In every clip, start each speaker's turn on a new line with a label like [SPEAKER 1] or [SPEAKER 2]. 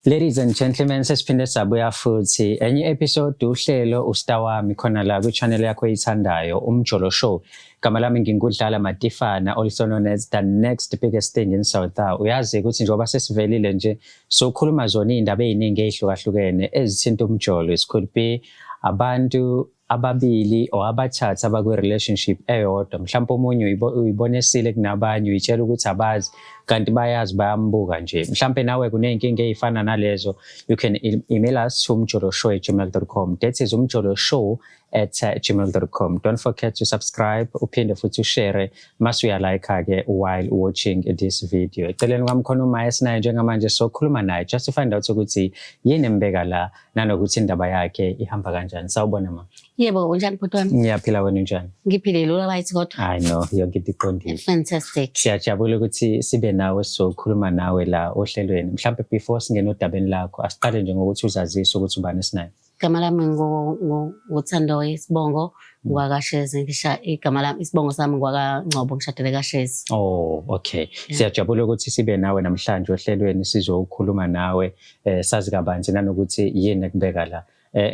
[SPEAKER 1] Ladies and gentlemen, sesiphinde sabuya futhi enye episode uhlelo uStar wami khona la ku channel yakho oyithandayo umjolo show. Gama lami ngingudlala Matifana, also known as the next biggest thing in South. Uyazi ukuthi njengoba sesivelile nje sokhuluma zona indaba eziningi ezihlukahlukene ezithinta umjolo. It could be abantu ababili or abathathu abakwi relationship eyodwa, mhlawumbe omunye uyibonesile kunabanye uyitshela ukuthi abazi kanti bayazi bayambuka nje. Mhlawumbe nawe kuneyinkinga ezifana nalezo, you can email us to umjoloshow@gmail.com. That is umjoloshow@gmail.com. Don't forget to subscribe, uphinde futhi ushare masuya like ke while watching this video. Eceleni kwami khona uMaya naye njengamanje sokhuluma naye just to find out ukuthi yini embeka la nanokuthi indaba yakhe ihamba kanjani. Sawubona ma.
[SPEAKER 2] Yebo, unjani bhuti wami?
[SPEAKER 1] Ngiyaphila wena unjani?
[SPEAKER 2] Ngiphile lula right kodwa.
[SPEAKER 1] I know, yonke into iqondile.
[SPEAKER 2] Fantastic.
[SPEAKER 1] Siyajabula ukuthi sibe nawe sokhuluma nawe la ohlelweni. Mhlawumbe before singena odabeni lakho asiqale nje ngokuthi uzazise ukuthi ubani sinayo.
[SPEAKER 2] Igama lami ngoThando Isibongo ngwakaShezi ngisha igama lami Isibongo sami ngwakaNgcobo ngishadele kaShezi.
[SPEAKER 1] Oh, okay. Siyajabula ukuthi sibe nawe namhlanje ohlelweni sizokhuluma nawe sazi kabanzi nanokuthi yini ekubeka la.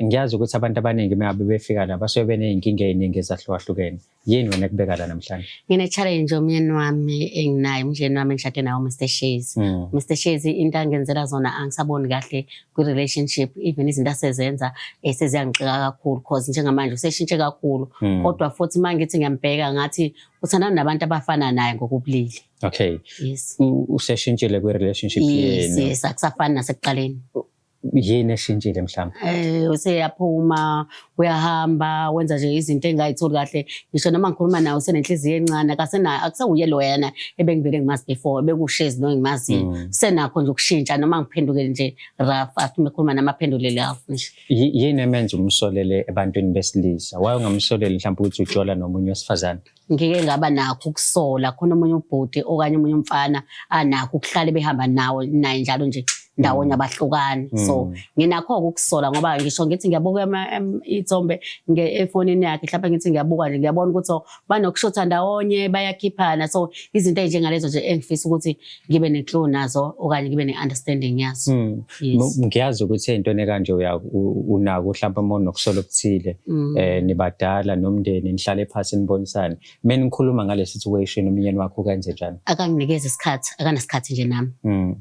[SPEAKER 1] Ngiyazi ukuthi abantu abaningi mengabe befika la basuke beneyinkinga eziningi ezahlukahlukene. Yini wena ekubeka la namhlanje?
[SPEAKER 2] Ngine challenge umyeni wami enginayo, umyeni wami ngishade nawo Mr Shezi. Mr Shezi into angenzela zona angisaboni kahle ku relationship, even izinto asezenza eseziyangixeka kakhulu because njengamanje useshintshe kakhulu, kodwa futhi mangithi ngiyambheka ngathi uthandana nabantu abafana naye ngokubulili.
[SPEAKER 1] Okay.
[SPEAKER 2] Yes.
[SPEAKER 1] Useshintshile ku relationship yenu.
[SPEAKER 2] Yes, akusafani nasekuqaleni.
[SPEAKER 1] Yini eshintshile mhlawumbe?
[SPEAKER 2] Useyaphuma, uyahamba, wenza nje izinto engayitholi kahle. Ngisho noma ngikhuluma nawe usenenhliziyo encane, akusewuye lo yena ebengivele ngimazi before, bekuShezi lo engimaziyo. Senakho nje ukushintsha noma ngiphendukele nje rough after ngikhuluma namaphendulele rough nje.
[SPEAKER 1] Yini emenza umsolele ebantwini besilisa? Waye ungamsoleli mhlawumbe ukuthi ujola nomunye wesifazane?
[SPEAKER 2] Ngike ngaba nakho ukusola, khona omunye ubhuti okanye omunye umfana anakho ukuhlala behamba naye njalo nje ndawonye abahlukani. So nginakho ukusola ngoba ngisho ngithi ngiyabuka ithombe efonini yakhe, mhlawumbe ngithi ngiyabuka nje ngiyabona ukuthi banokushotha ndawonye bayakhiphana. So izinto ezinjengalezo nje engifisa ukuthi ngibe neclue nazo okanye ngibe neunderstanding yazo.
[SPEAKER 1] Ngiyazi ukuthi into kanje unako mhlawumbe monokusola okuthile nibadala nomndeni nihlale phansi nibonisane. Mina ngikhuluma ngale situation umyeni wakho kanze njani?
[SPEAKER 2] Akanginikeza isikhathi, akanasikhathi nje nami.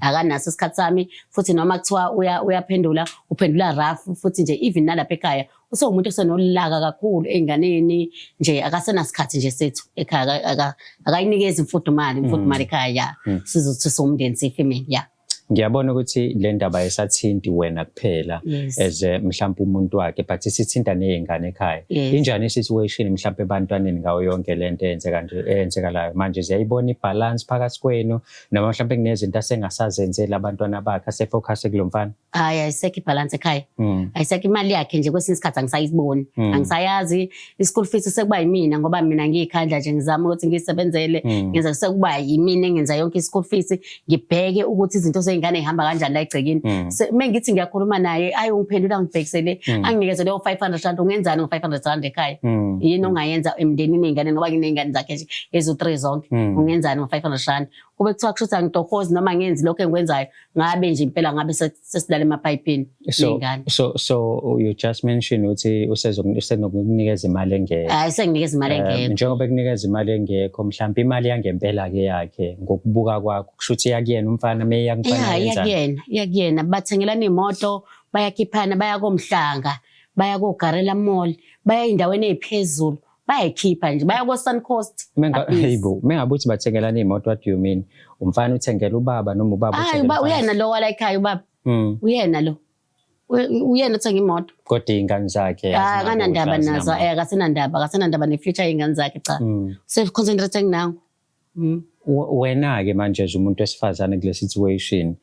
[SPEAKER 2] Akanaso isikhathi sami futhi noma kuthiwa uyaphendula uphendula rough futhi nje even nalapha ekhaya usewumuntu osenolaka kakhulu einganeni nje akasenasikhathi nje sethu ekhaya, akayinikeza imfudumali ekhaya sizothi somndeni sifamily ya.
[SPEAKER 1] Ngiyabona ukuthi le ndaba esathinti wena kuphela as mhlawumbe umuntu wakhe but sithinta nezingane ekhaya. Injani situation mhlawumbe ebantwaneni ngawo yonke lento eyenzeka nje eyenzekalayo manje ziyayibona ibalance phakathi kwenu noma mhlawumbe kunezinto asengasazenzela abantwana bakhe asefocus kulomfana?
[SPEAKER 2] Hayi, ayisekho ibalance ekhaya. Ayisekho imali yakhe nje kwesinye isikhathi angisayiboni. Angisayazi i-school fees sekuba yimina ngoba mina ngiyikhandla nje ngizama ukuthi ngisebenzele, ngenza sekuba yimina engenza yonke i-school fees, ngibheke ukuthi izinto ingane ihamba kanjani la egcekeni. Mengithi ngiyakhuluma naye ayongiphendula ngibhekisele anginikeze leyo 500 rand, ungenzani ngo500 rand ekhaya? Yini ongayenza emndenini ingane ngoba nginezingane zakhe nje ezo3 zonke, ungenzani ngo500 rand? Kube kuthiwa kushuthi angitohozi noma ngenzi lokho engikwenzayo ngabe nje impela ngabe sesidala emapayipini nezingane.
[SPEAKER 1] So you just mentioned ukuthi usenokunikeza imali engekho.
[SPEAKER 2] Hayi, senginikeza imali engekho.
[SPEAKER 1] Njengoba kunikeza imali engekho mhlawumbe imali yangempela ke yakhe ngokubuka kwakho kushuthi yakuyena umfana meyakufana
[SPEAKER 2] yenzani? Yakuyena bathengelana imoto, bayakhiphana, baya komhlanga, baya koGarela Mall, baya endaweni eziphezulu, bayayikhipha nje, baya koSun Coast.
[SPEAKER 1] Mengabe uthi bathengelana imoto, what do you mean? Umfana uthengela ubaba noma ubaba uthengela?
[SPEAKER 2] Uyena lo wala ekhaya ubaba. Uyena lo. Uyena uthenga imoto.
[SPEAKER 1] Kodwa ingane zakhe
[SPEAKER 2] akanandaba nazo, akasenandaba nefuture yengane zakhe cha. Se concentrating now.
[SPEAKER 1] Wena ke manje umuntu wesifazane kule situation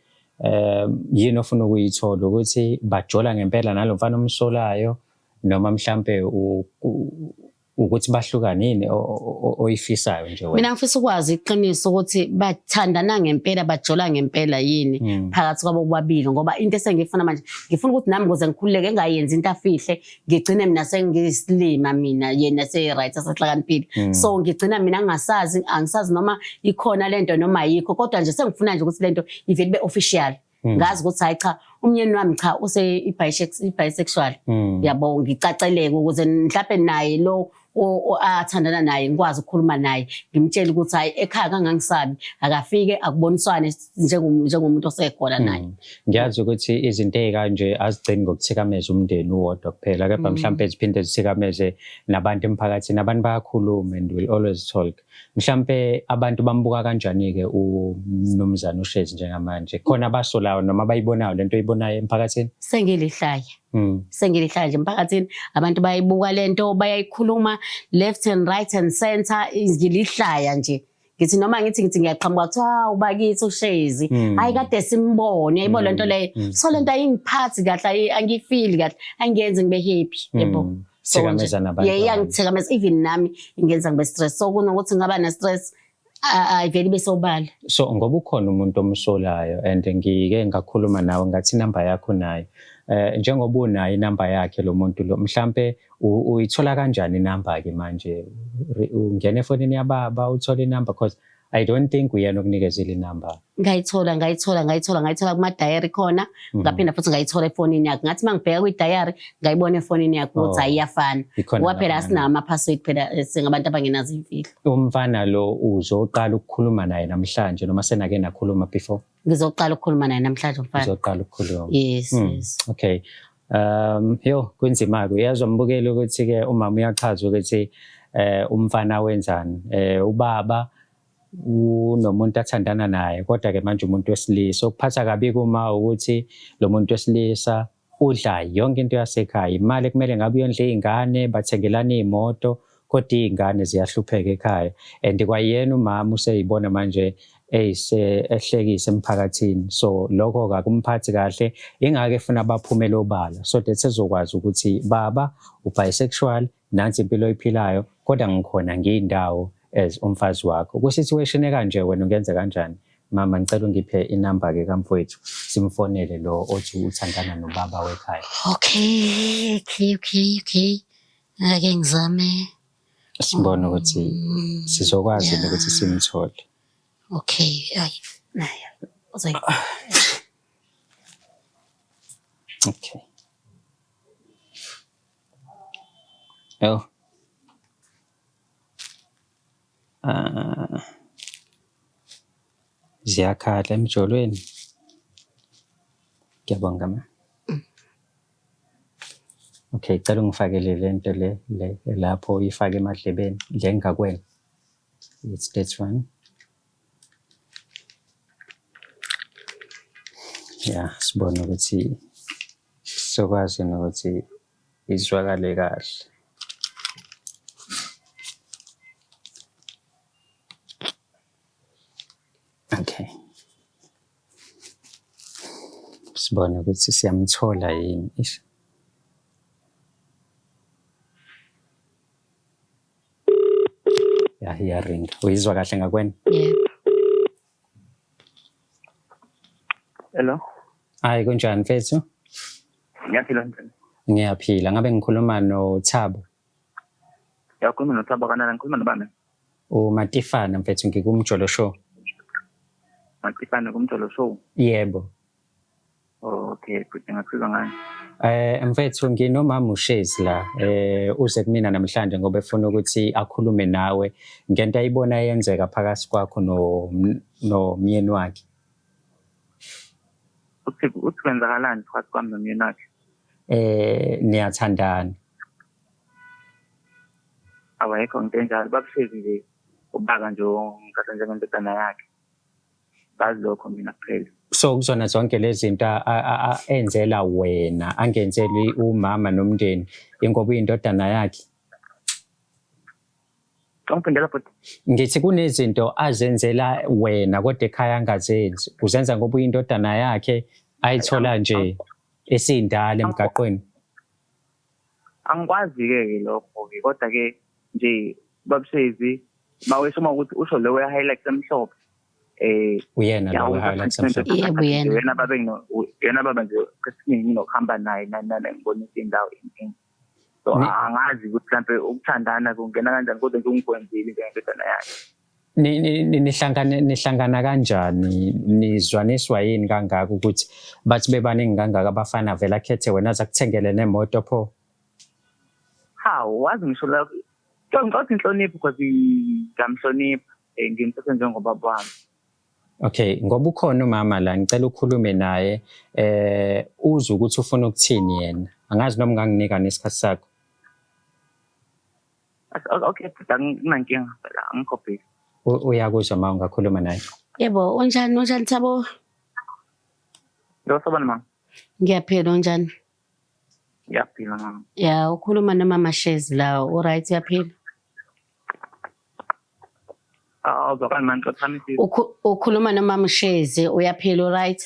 [SPEAKER 1] yini ofuna ukuyithola ukuthi bajola ngempela nalomfana omsolayo noma mhlambe ukuthi bahlukane yini oyifisayo nje wena?
[SPEAKER 2] Mina ngifisa ukwazi iqiniso ukuthi bathandana ngempela, bajola ngempela yini phakathi kwabo bobabili, ngoba into esengifuna manje ngifuna ukuthi nami ngoze ngikhululeke engayenzi into afihle, ngigcine mina sengisilima mina yena right asahlakaniphile. So ngigcina mina angisazi noma ikhona lento noma ayikho, kodwa nje sengifuna nje ukuthi lento ivele be official. Ngazi ukuthi hayi cha umyeni wami cha bisexual yabo ngicaceleke ukuze mhlawumbe naye lo athandana naye ngikwazi ukukhuluma naye ngimtshela ukuthi hayi ekhaya kangangisabi akafike akuboniswane njengomuntu osekhona naye.
[SPEAKER 1] Ngiyazi ukuthi izinto ezikanje azigcini ngokuthikameza umndeni uwodwa kuphela kepha mhlawumbe ziphinde zithikameze nabantu emphakathini. Abantu bayakhuluma and will always talk. Mhlawumbe abantu bambuka kanjani ke uMnumzane uShezi njengamanje? Khona abasolayo noma bayibonayo lento oyibonayo emphakathini?
[SPEAKER 2] Sengilihlaya. Sengilihlaya nje emphakathini abantu bayibuka lento bayayikhuluma left and right and center ngilihlaya nje. Ngithi noma ngithi ngiyaqhamuka kuthiwa ubakithi uShezi hayi kade simbone yayibona lento leyo so lento ayingiphathi kahle angifeel kahle angiyenzi ngibe happy yebo.
[SPEAKER 1] Thikameza nabantu.
[SPEAKER 2] Iyangithikameza even nami ingenza ngibe stress so kunokuthi ngaba na stress ayiveli besobala.
[SPEAKER 1] So ngoba ukhona umuntu omsolayo and ngike ngakhuluma nawe ngathi inamba yakho nayo njengoba unayo inamba yakhe lo muntu lo mhlambe uyithola kanjani inamba ke manje ungena efonini yababa uthola inamba because I don't think uyena okunikezile inamba.
[SPEAKER 2] Ngayithola kuma diary khona ngaphinda futhi ngayithola efonini yakhe ngathi mangibheka kwi diary ngayibona efonini yakhe ukuthi ayiyafana ngoba phela asina ama password phela singabantu abangenazo imfihlo.
[SPEAKER 1] Umfana lo uzoqala ukukhuluma naye namhlanje noma senake nakhuluma before?
[SPEAKER 2] Ngizoqala ukukhuluma naye namhlanje mfana.
[SPEAKER 1] Uzoqala ukukhuluma.
[SPEAKER 2] Yes.
[SPEAKER 1] Okay. Kunzima ke uyazwa mbukeli ukuthi ke umama uyachaza ukuthi umfana wenzani ubaba unomuntu athandana naye kodwa ke manje umuntu wesilisa okuphatha kabi kuma ukuthi lo muntu wesilisa udla yonke into yasekhaya imali kumele ngabe uyondla izingane bathengelana izimoto kodwa izingane ziyahlupheka ekhaya and kwayena umama useyibona manje ehlekisa emphakathini so lokho akumphathi kahle ingake efuna abaphumela obala so that ezokwazi ukuthi baba ubisexual nansi impilo oyiphilayo kodwa ngikhona ngiyindawo as umfazi wakho ku situation ekanje wena ungenza kanjani? Mama ngicela ungiphe inamba ke kamfowethu simfonele lo othi uthandana nobaba wekhaya.
[SPEAKER 2] Okay. Ake ngizame
[SPEAKER 1] sibone ukuthi sizokwazi ukuthi simthole.
[SPEAKER 2] Okay, naye.
[SPEAKER 1] Okay. Ziyakhala emjolweni. Ngiyabonga ma. Okay, cela ungifakele lento le lapho uyifake emadlebeni le ngakwena. It's that one. Yeah, sibone ukuthi sokwazi ukuthi izwakale kahle. Okay. Sibone ukuthi siyamthola yini. Yeah, iyaringa. Uyizwa kahle ngakwena?
[SPEAKER 2] Yeah.
[SPEAKER 3] Hello.
[SPEAKER 1] Hayi kunjani mfethu?
[SPEAKER 3] Ngiyaphila njani?
[SPEAKER 1] Ngiyaphila. Ngabe ngikhuluma noThabo?
[SPEAKER 3] Uyakhuluma noThabo kanana ngikhuluma nobani?
[SPEAKER 1] uMatifana mfethu ngikumjolo show.
[SPEAKER 3] Matifana kumjolo show?
[SPEAKER 1] Yebo.
[SPEAKER 3] Oh, okay, futhi ngakusiza ngani?
[SPEAKER 1] Mfethu nginomama uShezi la uze kumina namhlanje ngoba efuna ukuthi akhulume nawe ngento ayibona yenzeka phakathi kwakho nomyeni wakhe.
[SPEAKER 3] Uthi kwenzakalani phakathi kwami nomyeni wakhe?
[SPEAKER 1] Niyathandana.
[SPEAKER 3] Awayekho ngento enjalo, babuhlezi nje ubaka nje ngikhathi njengentodana yakhe. Bazi lokho mina kuphela.
[SPEAKER 1] So kuzona zonke lezi zinto enzela wena angenzeli umama nomndeni ingoba uyindodana yakhe.
[SPEAKER 3] Ngifundela futhi.
[SPEAKER 1] Ngithi kunezinto azenzela wena kodwa ekhaya angazenzi. Uzenza ngoba uyindodana yakhe ayithola nje esindala emgaqweni.
[SPEAKER 3] Angikwazi ke lokho ke kodwa ke nje babuhlezi mawesho ukuthi usho lo we highlight emhlophe.
[SPEAKER 1] Uyena lo highlight something.
[SPEAKER 2] Yebo yena.
[SPEAKER 3] Yena baba nje kesiningi nokuhamba naye ngibona indawo inkingi. So angazi ukuthi mhlambe ukuthandana kungena kanjani kodwa nje ungikwenzile njengentodana yakhe.
[SPEAKER 1] nihlangana kanjani nizwaniswa yini kangaka ukuthi bathi bebaningi kangaka abafana vele akhethe wena aza kuthengele nemoto pho?
[SPEAKER 3] Hawu wazi ngisho la ngicela inhlonipho because ngamhlonipha ngimthathe njengobaba wami.
[SPEAKER 1] Okay, ngoba ukhona umama la ngicela ukhulume naye uzwe ukuthi ufuna ukuthini yena. Angazi noma nganginika nesikhathi sakho.
[SPEAKER 3] Okay, kunankinga phela angikhophile.
[SPEAKER 1] Uyakuzwa ma ungakhuluma naye.
[SPEAKER 2] Yebo, unjani Thabo?
[SPEAKER 3] Ngiyosoba mama.
[SPEAKER 2] Ngiyaphila unjani?
[SPEAKER 3] Ngiyaphila mama.
[SPEAKER 2] Ya, ukhuluma nomama Shezi la, alright uyaphila?
[SPEAKER 3] Uzokani manje uthamisi?
[SPEAKER 2] Ukhuluma nomama Shezi, uyaphila alright?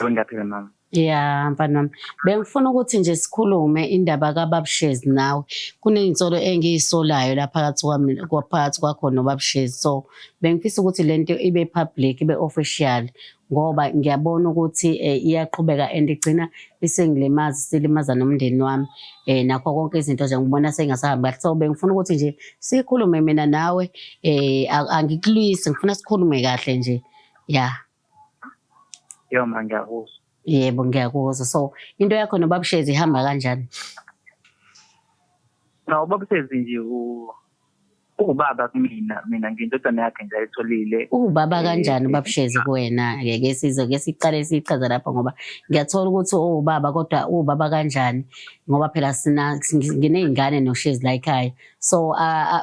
[SPEAKER 3] Ngiyaphila mama.
[SPEAKER 2] Ya, mfana wami. Bengifuna ukuthi nje sikhulume indaba kaBaba Shezi nawe. Kunezinsolo engiyisolayo la phakathi kwakho noBaba Shezi. So, bengifisa ukuthi lento ibe public, ibe official ngoba ngiyabona ukuthi iyaqhubeka and igcina isengilimaza silimaza nomndeni wami. Nakho konke izinto nje ngibona sengasahambi kahle. So, bengifuna ukuthi nje sikhulume mina nawe angikulwisi, ngifuna sikhulume kahle nje. Ya.
[SPEAKER 3] Yo manje ngiyakuzwa.
[SPEAKER 2] Yebo ngiyakuzwa. So into yakho noBaba Shezi ihamba kanjani?
[SPEAKER 3] No, uBaba Shezi nje ubaba kumina ngiyindodana yakhe nje ayitholile.
[SPEAKER 2] Ubaba kanjani uBaba Shezi kuwena? Ngeke siqale sichaza lapha ngoba ngiyathola ukuthi ubaba kodwa ubaba kanjani ngoba phela nginezingane noShezi la ekhaya. So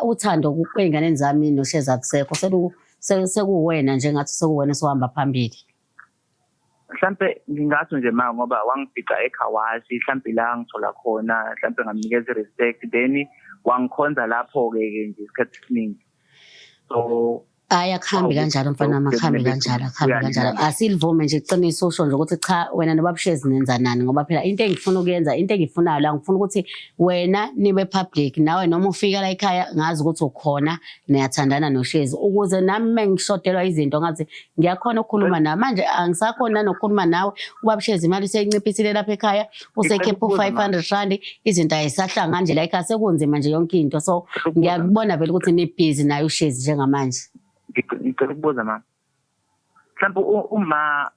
[SPEAKER 2] uthando kweinganeni zami noShezi akusekho. Sekuwena nje ngathi sekuwena sohamba phambili.
[SPEAKER 3] Mhlambe ngingathi nje manje ngoba wangifica eKhawashi mhlambe la ngithola khona mhlambe ngamnikeza respect then wangikhonza lapho ke nje isikhathi esiningi. So
[SPEAKER 2] Akhambi kanjalo mfana wami, akhambi kanjalo. Asilivume nje iqiniso usho nje ukuthi cha wena noBaba Shezi nenza nani ngoba phela into engifuna ukuyenza, into engiyifunayo la ngifuna ukuthi wena nibe public nawe noma ufika la ekhaya ngazi ukuthi ukhona niyathandana noShezi ukuze nami mengishodelwa izinto ngathi ngiyakhona ukukhuluma nawe. Manje angisakhona nokukhuluma nawe uBaba Shezi imali seyinciphisile lapha ekhaya usekhepha u500 rand izinto ayisahlanga nje la ekhaya sekunzima nje yonke into. So ngiyakubona vele ukuthi ni busy naye uShezi njengamanje.
[SPEAKER 3] Ngicela ukubuza mama. Mhlawumbe uma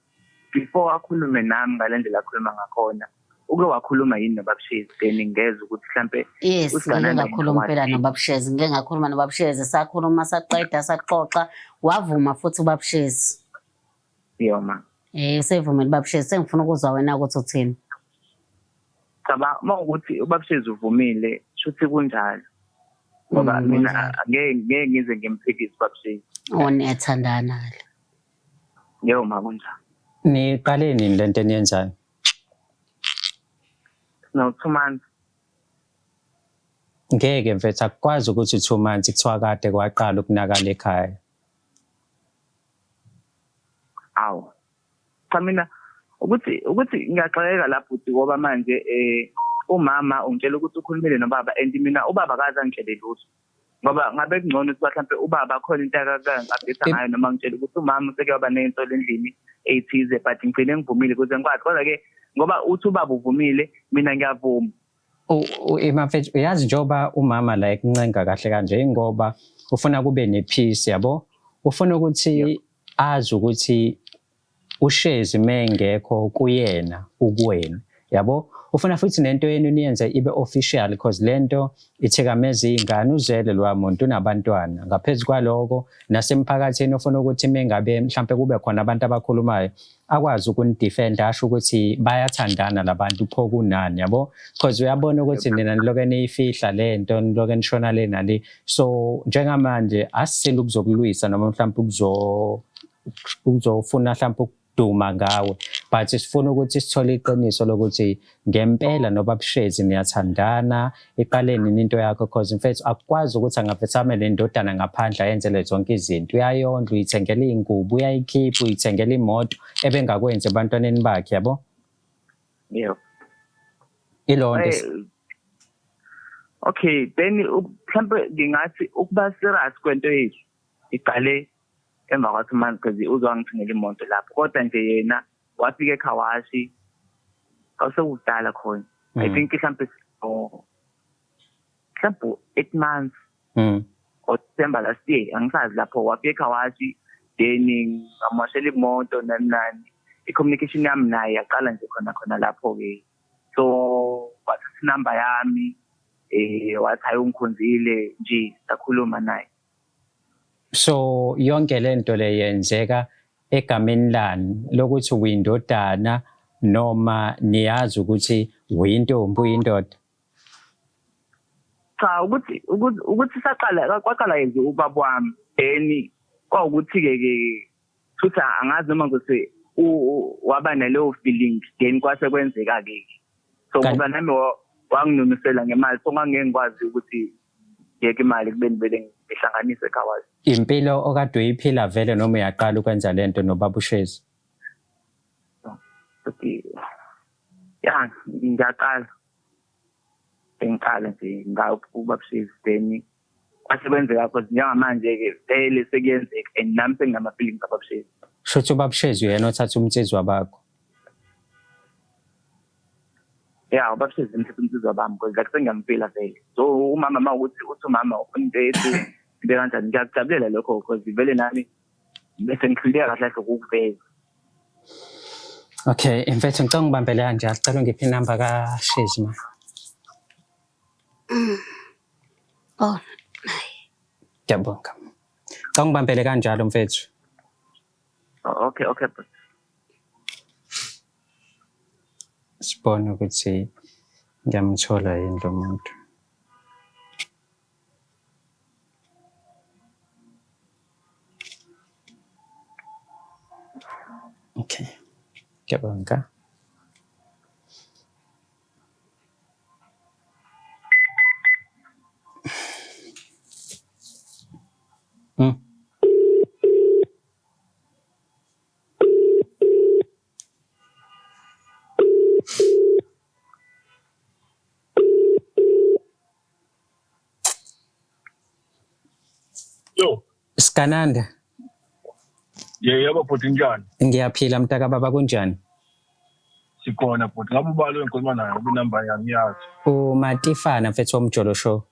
[SPEAKER 3] before akhulume nami ngale akhuluma ngakhona uke wakhuluma yini noBaba Shezi then ngeze ukuthi mhlawumbe
[SPEAKER 2] ngeke ngakhuluma phela noBaba Shezi, ngeke ngakhuluma noBaba Shezi, sakhuluma saqeda saxoxa wavuma futhi uBaba Shezi.
[SPEAKER 3] Yebo mama.
[SPEAKER 2] Usevumile uBaba Shezi, sengifuna ukuzwa wena ukuthi uthini.
[SPEAKER 3] Cha mawukuthi uBaba Shezi uvumile shuthi kunjalo. Ngoba mina ngeke ngize ngimphikise uBaba Shezi.
[SPEAKER 2] Niyathandana le.
[SPEAKER 3] Yebo ma kunjani.
[SPEAKER 1] Niqale nini lento eniyenzani?
[SPEAKER 3] No 2 months.
[SPEAKER 1] Ngeke mfethu akukwazi ukuthi 2 months kuthiwa kade kwaqala ukunakala ekhaya.
[SPEAKER 3] Awu. Cha mina ukuthi ngiyaxoleka lapho uthi ngoba manje umama ungitshela ukuthi ukhulumile nobaba and mina ubaba akaze angitshele lutho. Ngoba ngabe kungcono ukuthi mhlawumbe ubaba khona into akangabheka ngayo noma ngitshela ukuthi umama useke waba ney'nsolo endlini eyithize but ngigcine ngivumile ukuze ngikwazi kodwa ke ngoba uthi ubaba uvumile mina ngiyavuma.
[SPEAKER 1] Mfethu uyazi njengoba umama la ekuncenga kahle kanje ngoba ufuna kube nepeace yabo. Ufuna ukuthi azi ukuthi uShezi mengekho kuyena ukuwena yabo. Ufuna futhi nento yenu niyenze ibe official because lento ithikameza izingane uzele lo muntu unabantwana. Ngaphezulu kwaloko nasemphakathini ufuna ukuthi mengabe mhlambe kube khona abantu abakhulumayo akwazi ukunidefend asho ukuthi bayathandana labantu pho kunani yabo. Because uyabona ukuthi nina niloke niyifihla lento niloke nishona le nali. So njengamanje asisile ukuzokulwisa noma mhlambe ukuzofuna mhlambe duma ngawe but sifuna ukuthi sithole iqiniso lokuthi ngempela noBaba Shezi niyathandana iqaleni into yakho because mfethu akukwazi ukuthi angafethame le ndodana ngaphandle ayenzele zonke izinto. Uyayondla uyithengela ingubo uyayikhipha uyithengela imoto ebengakwenzi ebantwaneni bakhe yabo.
[SPEAKER 3] Yebo.
[SPEAKER 1] Ilonto.
[SPEAKER 3] Okay then mhlawumbe ngingathi ukuba serious kwento yethu iqale emva kwathi manje because uzwangithengela imoto lapho kodwa nje yena wafika eKhawashi awusewudala khona. I think mhlawumbe 8 months December last year angisazi lapho wafika eKhawashi then ngamoshela imoto nani i-communication yami naye yaqala nje khona lapho ke so wathatha inamba yami wathi hayi ungikhonzile nje sakhuluma naye.
[SPEAKER 1] So yonke lento le yenzeka egameni lani lokuthi uyindodana noma niyazi ukuthi uyintombi uyindoda?
[SPEAKER 3] Cha ukuthi kwaqala yenze ubaba wami then kwawukuthi-ke futhi angazi noma ukuthi waba naleyo feeling then kwase kwenzeka-ke so ngoba nami wanginumisela ngemali so ngangeke ngikwazi ukuthi yeke imali kubeni vele ngihlanganise eKhawashi.
[SPEAKER 1] Impilo okade uyiphila vele noma uyaqala ukwenza lento nobaba uShezi?
[SPEAKER 3] Ya ngiyaqala nje ubaba uShezi then kwasekwenzeka because njengamanje-ke vele sekuyenzeka and nami senginama-feelings ababa uShezi.
[SPEAKER 1] Shuthi ubaba uShezi uyena othatha umtsizwa bakho?
[SPEAKER 3] Ya ubaba uShezi umthetha umtsizwa bami because like sengiyampila vele so umama ma uthi umama ufuna into yethu into kanjani ngiyakujabulela lokho because vele nami bese ngikhululeka kahle kahle ukuveza.
[SPEAKER 1] Okay, mfethu ngicela ngibambele kanje acela ngiphi inamba kaShezi ma.
[SPEAKER 2] Oh.
[SPEAKER 1] Ngiyabonga. Ngicela ngibambele kanjalo mfethu.
[SPEAKER 3] Okay.
[SPEAKER 1] Sibone ukuthi ngiyamthola yini lo muntu. Okay. Ngiyabonga.
[SPEAKER 4] Yo.
[SPEAKER 1] Skananda.
[SPEAKER 4] Yebo bhuti njani?
[SPEAKER 1] Ngiyaphila mtaka baba kunjani?
[SPEAKER 4] Sikhona bhuti. Ngabe ubalo engikhuluma naye ubinamba yangiyazi.
[SPEAKER 1] uMatifana mfethu womjolo show.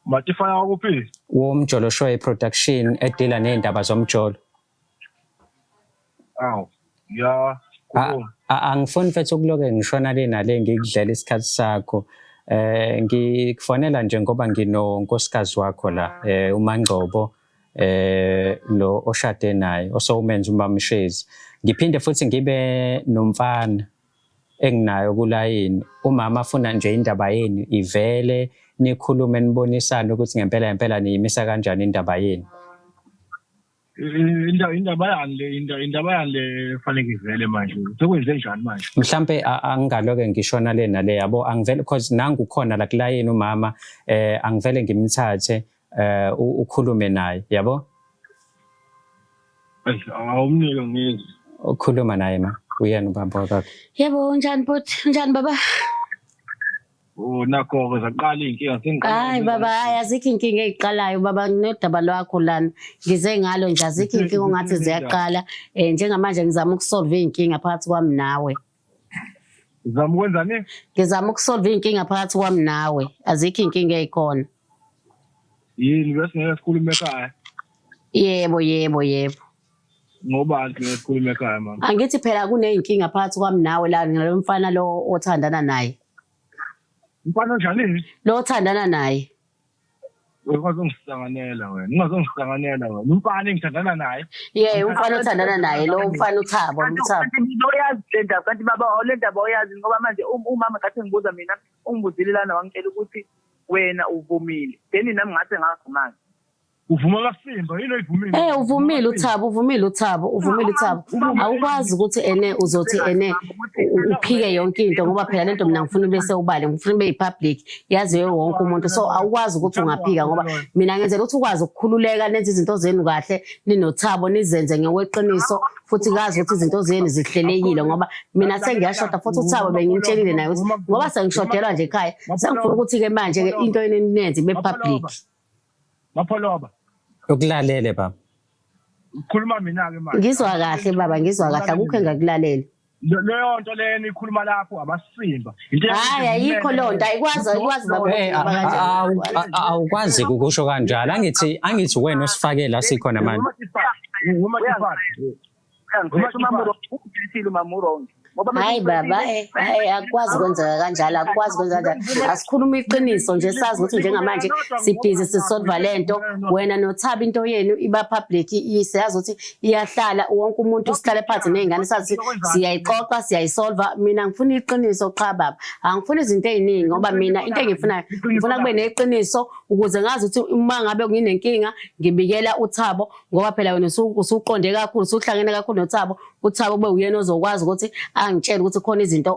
[SPEAKER 4] Matifana wakuphi?
[SPEAKER 1] Womjolo show production edila nezindaba zomjolo.
[SPEAKER 4] Aw. Ya.
[SPEAKER 1] Angifuni mfethu ukuloke ngishona lena le ngikudlela isikhathi sakho. Ngikufonela nje ngoba nginonkosikazi wakho la uMangcobo lo oshade naye osowumenza umama uShezi. Ngiphinde futhi ngibe nomfana enginayo kulayini. Umama afuna nje indaba yenu ivele nikhulume nibonisane ukuthi ngempela niyimisa kanjani indaba yenu.
[SPEAKER 4] Indaba yani le fanele ivele manje. Sekwenze njani manje?
[SPEAKER 1] Mhlambe angaloke ngishona lena le yabo angivele because nangu khona la kulayini umama angivele ngimthathe ukhulume naye yabo.
[SPEAKER 4] Awumnike ngizwe.
[SPEAKER 1] Ukhuluma naye ma uyena ubaba wakho.
[SPEAKER 2] Yebo unjani bhuti? Unjani baba?
[SPEAKER 4] Nakho zaqala inkinga sengiqala.
[SPEAKER 2] Hayi baba hayi azikho inkinga eziqalayo baba nginodaba lwakho lana. Ngize ngalo nje azikho inkinga ongathi ziyaqala njengamanje ngizama ukusolve inkinga phakathi kwami nawe.
[SPEAKER 4] Uzama ukwenza nini?
[SPEAKER 2] Ngizama ukusolve inkinga phakathi kwami nawe. Azikho inkinga ezikhona.
[SPEAKER 4] Yini bese ngeke sikhulume ekhaya?
[SPEAKER 2] Yebo.
[SPEAKER 4] Ngoba ngeke sikhulume ekhaya mama.
[SPEAKER 2] Angithi phela kuneyinkinga phakathi kwami nawe la ngilomfana lo othandana naye.
[SPEAKER 4] Mfana njani?
[SPEAKER 2] Lo othandana naye.
[SPEAKER 4] Ungazongihlanganela wena. Umfana engithandana naye.
[SPEAKER 2] Umfana othandana naye lo umfana uThabo.
[SPEAKER 3] Oyazi le ndaba kanti baba le ndaba oyazi ngoba manje umama kathi ngibuza mina ungibuzile lana wangitshela ukuthi wena uvumile. Then nami ngathi ngavuma.
[SPEAKER 4] Uvuma kaSimba yini oyivumile?
[SPEAKER 2] Uvumile uThabo. Awukwazi ukuthi uzothi uphike yonke into ngoba phela lento mina ngifuna bese ubale ngifuna ube public yaziwe wonke umuntu so awukwazi ukuthi ungaphika ngoba mina ngenzela ukuthi ukwazi ukukhululeka nenze izinto zenu kahle ninoThabo nizenze ngokweqiniso futhi kazi ukuthi izinto zenu zihlelekile ngoba mina sengiyashoda futhi uThabo bengimtshelile naye ukuthi ngoba sengishodelwa nje ekhaya sengifuna ukuthi ke manje ke into eninenze be public.
[SPEAKER 4] Mapholoba.
[SPEAKER 1] Ukulalele baba.
[SPEAKER 4] Ukhuluma mina ke manje.
[SPEAKER 2] Ngizwa kahle baba, ngizwa kahle akukho engakulalela.
[SPEAKER 4] leyo nto lena ikhuluma lapho abasimba
[SPEAKER 2] hayi ayikho lonto ayikwazi
[SPEAKER 1] awukwazi ukusho kanjalo angithi wena osifake la sikhona manje
[SPEAKER 2] hayi baba hayi akwazi kwenzeka kanjalo asikhuluma iqiniso nje sazi ukuthi njengamanje sibhizi sisolve lento wena noThaba into yenu iba public siyazi ukuthi iyahlala wonke umuntu usihlale phansi nezingane sazi siyayixoxa siyayisolve mina ngifuna iqiniso qha baba angifuni izinto eziningi ngoba mina into engifunayo ngifuna kube neqiniso ukuze ngazi ukuthi uma ngabe nginenkinga ngibikela uThabo ngoba phela wena usuqonde kakhulu usuhlangene kakhulu noThabo uThabo kube uyena ozokwazi ukuthi angitshela ukuthi khona izinto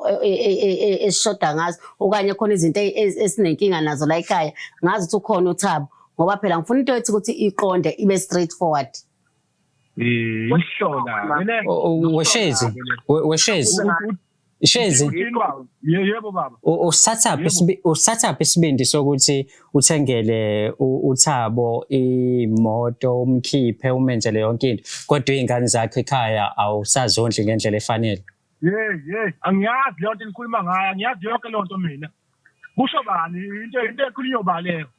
[SPEAKER 2] esishoda ngazo okanye khona izinto esinenkinga nazo la ekhaya ngazi ukuthi ukhona uThabo ngoba phela ngifuna into ethi ukuthi iqonde ibe straight forward
[SPEAKER 4] ihlola
[SPEAKER 1] Shezi
[SPEAKER 4] yebo baba
[SPEAKER 1] usatha isibindi sokuthi uthengele uThabo imoto umkhiphe umenzele yonke into kodwa izingane zakhe ekhaya awusazondli ngendlela efanele
[SPEAKER 4] angiyazi leyo nto nikhuluma ngayo angiyazi yonke leyo nto mina kusho bani into ekhulunywa baleko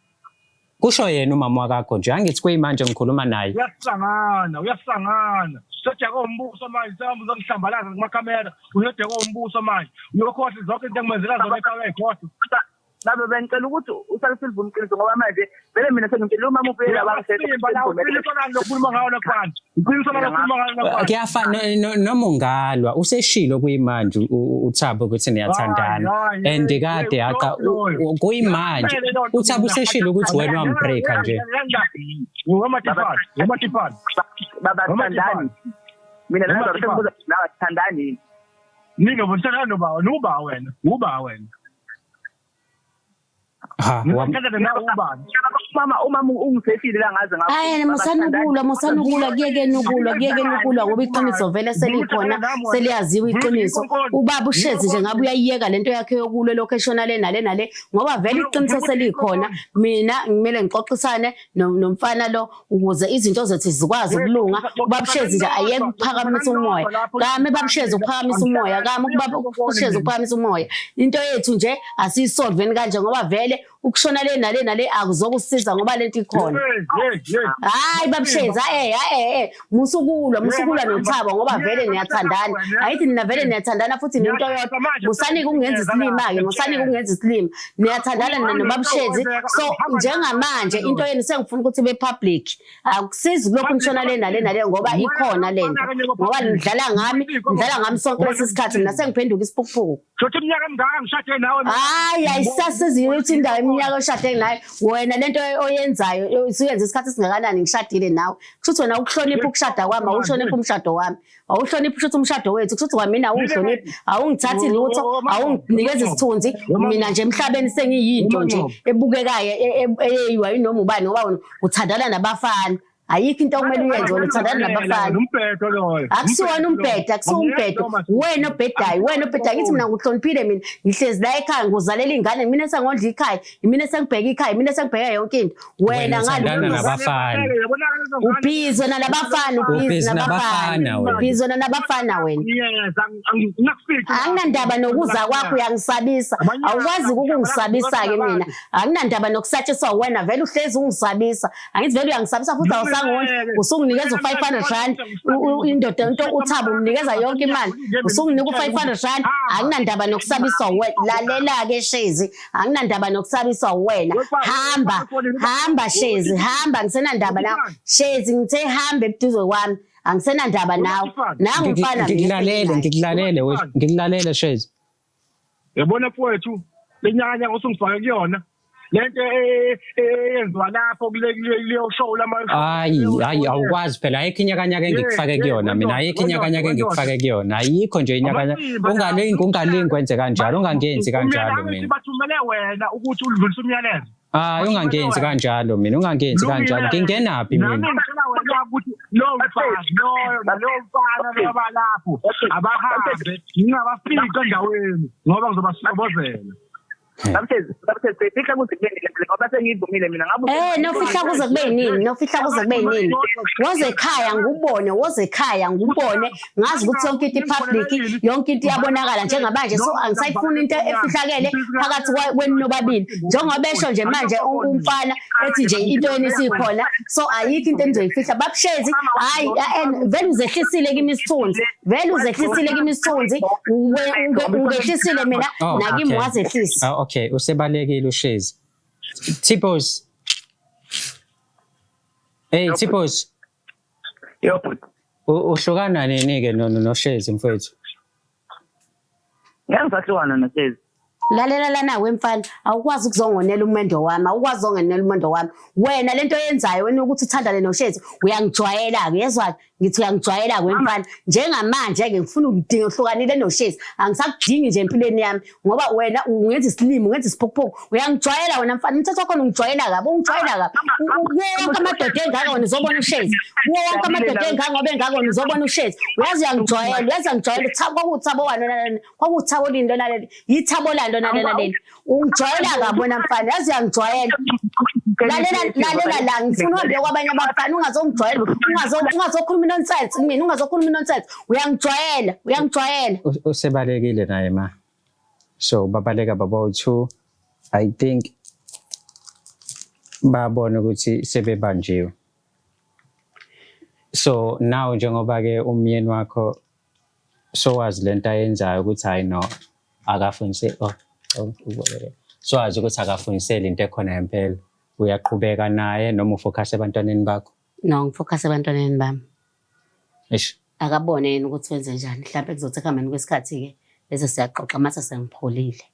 [SPEAKER 1] kusho yena umama wakho nje angithi kuyimanje ngikhuluma naye
[SPEAKER 4] uyahlangana sejaka umbuso manje sehambuza ngihlambalaza kumakamera uyodeka umbuso manje uyokhohle zonke into engimenzela zona ekhaya ekhohle
[SPEAKER 3] Labe bengicela ukuthi usalifile umqiniso ngoba manje vele mina sengimtshela umama uphela
[SPEAKER 1] kuyafana noma ungalwa useshilo kuyimanje uThabo ukuthi niyathandana and kade aqa kuyimanje uThabo useshilo ukuthi wena wambreaka nje
[SPEAKER 3] baba thandani mina nami sengibuza nawe thandani
[SPEAKER 4] ninga bonthanda noba wena
[SPEAKER 3] umama ungisefile la ngaze ngapha
[SPEAKER 2] hayi musanukula kuyeke nukulwa ngoba iqiniso vele selikhona seliyaziwa iqiniso ubaba uShezi nje ngabe uyayiyeka lento yakhe yokulwe location nale ngoba vele iqiniso selikhona mina ngimele ngixoxisane nomfana lo ukuze izinto zethu zikwazi ukulunga ubaba uShezi nje ayeke ukuphakamisa umoya kame baba uShezi ukuphakamisa umoya kame ubaba uShezi ukuphakamisa umoya into yethu nje asiyisolveni kanje ngoba vele ukushona le akuzokusiza ngoba lento ikhona hayi babshezi musukulwa noThabo ngoba vele niyathandana ayithi nina vele niyathandana futhi nento yodwa musanike ungenza isilima niyathandana nobabshezi so njengamanje into yenu sengifuna ukuthi be public akusizi lokho nishona le ngoba ikhona lento ngoba nidlala ngami sonke lesisikhathi mina sengiphenduka isiphukuphuku
[SPEAKER 4] iminyaka emingaka ngishade nawe
[SPEAKER 2] hayi ayisasizi ukuthi indawo iminyaka oshade naye wena lento oyenzayo usuyenza isikhathi singakanani ngishadile nawe kusho wena ukuhlonipha ukushada kwami awuhlonipha umshado wami awuhlonipha ukuthi umshado wethu kusho wami awuhlonipha awungithathi lutho awunginikeza isithunzi mina nje emhlabeni sengiyinto nje ebukekayo eyiwa noma ubani ngoba uthandana nabafana ayikho into okumele uyenze wena uthandana nabafana
[SPEAKER 4] umbhedo loyo
[SPEAKER 2] akusiwona umbhedo wena obhedayo ngithi mina nguhloniphile mina ngihlezi la ekhaya nguzalela ingane mina sengondla ikhaya mina sengibheka ikhaya mina sengibheka yonke into wena
[SPEAKER 1] ngalo nabafana
[SPEAKER 2] ubhizo nabafana wena anginandaba nokuza kwakho uyangisabisa awukwazi ukungisabisa ke mina anginandaba nokusatshisa wena vele uhlezi ungisabisa angithi vele uyangisabisa futhi usunginikeza u500 indoda into uThabo umnikeza yonke imali usunginika u500 anginandaba nokusabiswa wena lalela ke Shezi anginandaba nokusabiswa wena hamba Shezi hamba ngisenandaba nawe Shezi ngithe hamba ebuduze kwami angisenandaba nawe nangu mfana
[SPEAKER 1] ngikulalele Shezi
[SPEAKER 4] yabona mfowethu lenyanya osungifake kuyona lento eyenziwa lapho kuleyo show
[SPEAKER 1] hayi awukwazi phela ayikho inyakanyaka engikufake kuyona mina ayikho inyakanyaka engikufake kuyona ayikho nje inyakanyaka ungalingi kwenze kanjalo ungangenzi kanjalo mina
[SPEAKER 4] bathumele wena ukuthi udlulise umyalezo
[SPEAKER 1] hayi ungangenzi kanjalo mina ngingenaphi mina
[SPEAKER 4] lo mfana abalapho abahambe ngingabafika endaweni ngoba ngizobasobozela
[SPEAKER 3] Babuthe sefihla kuze kube nini ngoba sengivumile mina ngabe
[SPEAKER 2] nofihla kuze kube nini nofihla kuze kube nini woze ekhaya ngubone ngazi ukuthi yonke into public yonke into iyabonakala njengamanje so angisayifuni into efihlakele phakathi kwenu nobabili njengoba besho nje manje umfana ethi nje into yeni sikhona so ayikho into enizoyifihla babushezi hayi vele uzehlisile kimi isithunzi ungehlisile mina nakimi wazehlisa
[SPEAKER 1] okay usebalekile ushezi Tipos Tipos
[SPEAKER 3] yebo
[SPEAKER 1] uhlukana nini ke noshezi mfowethu
[SPEAKER 3] ngiyasahlukana noshezi
[SPEAKER 2] lalela lana wemfana awukwazi ukuzongonela umendo wami wena lento yenzayo wena ukuthi uthandane noshezi uyangijwayela ke yezwa ngithi uyangijwayela wemfana njengamanje ke ngifuna ukudinga uhlukanile noshezi angisakudingi nje empilweni yami ngoba wena ungenza isilimo ungenza isiphokuphoku uyangijwayela wena mfana umthetho wakho ungijwayela kabi wonke amadoda engaka wena uzobona ushezi wonke amadoda engaka ngoba engaka wena uzobona ushezi uyazi uyangijwayela kwakuthabo wani kwakuthabo lini lona leli yithabo lando lalela ungijwayela kabi wena mfana yazi uyangijwayela lalela la ngifuna uhambe kwabanye abafana ungazongijwayela ungazokhuluma nonsense mina ungazokhuluma nonsense uyangijwayela
[SPEAKER 1] usebalekile naye ma so babaleka baba2 I think babona ukuthi sebebanjiwe so now njengoba ke umyeni wakho so wazi lento ayenzayo ukuthi hayi no akafundise so wazi ukuthi akafunisele into ekhona impela uyaqhubeka naye noma ufocus ebantwaneni bakho
[SPEAKER 2] no ngifocus ebantwaneni bami
[SPEAKER 1] eish
[SPEAKER 2] akabone yena ukuthi wenze njani mhlawumbe kuzothi ekuhambeni kwesikhathi ke bese siyaxoxa mase sengipholile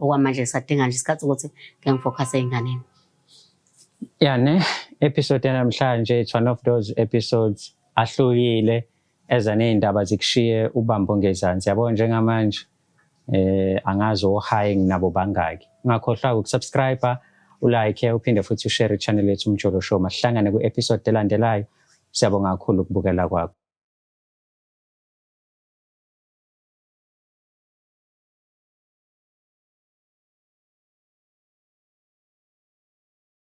[SPEAKER 2] okwamanje sadinga nje isikhathi ukuthi ngengifocus einganeni
[SPEAKER 1] episode yanamhlanje it's one of those episodes ahlukile ezanezindaba zikushiye ubambo ngezansi yabo njengamanje angazi ohigh nabo bangaki ungakhohlwa ukusubscribe ulike uphinde futhi ushare channel yethu Umjolo Show masihlangane ku episode elandelayo siyabonga kakhulu ukubukela kwakho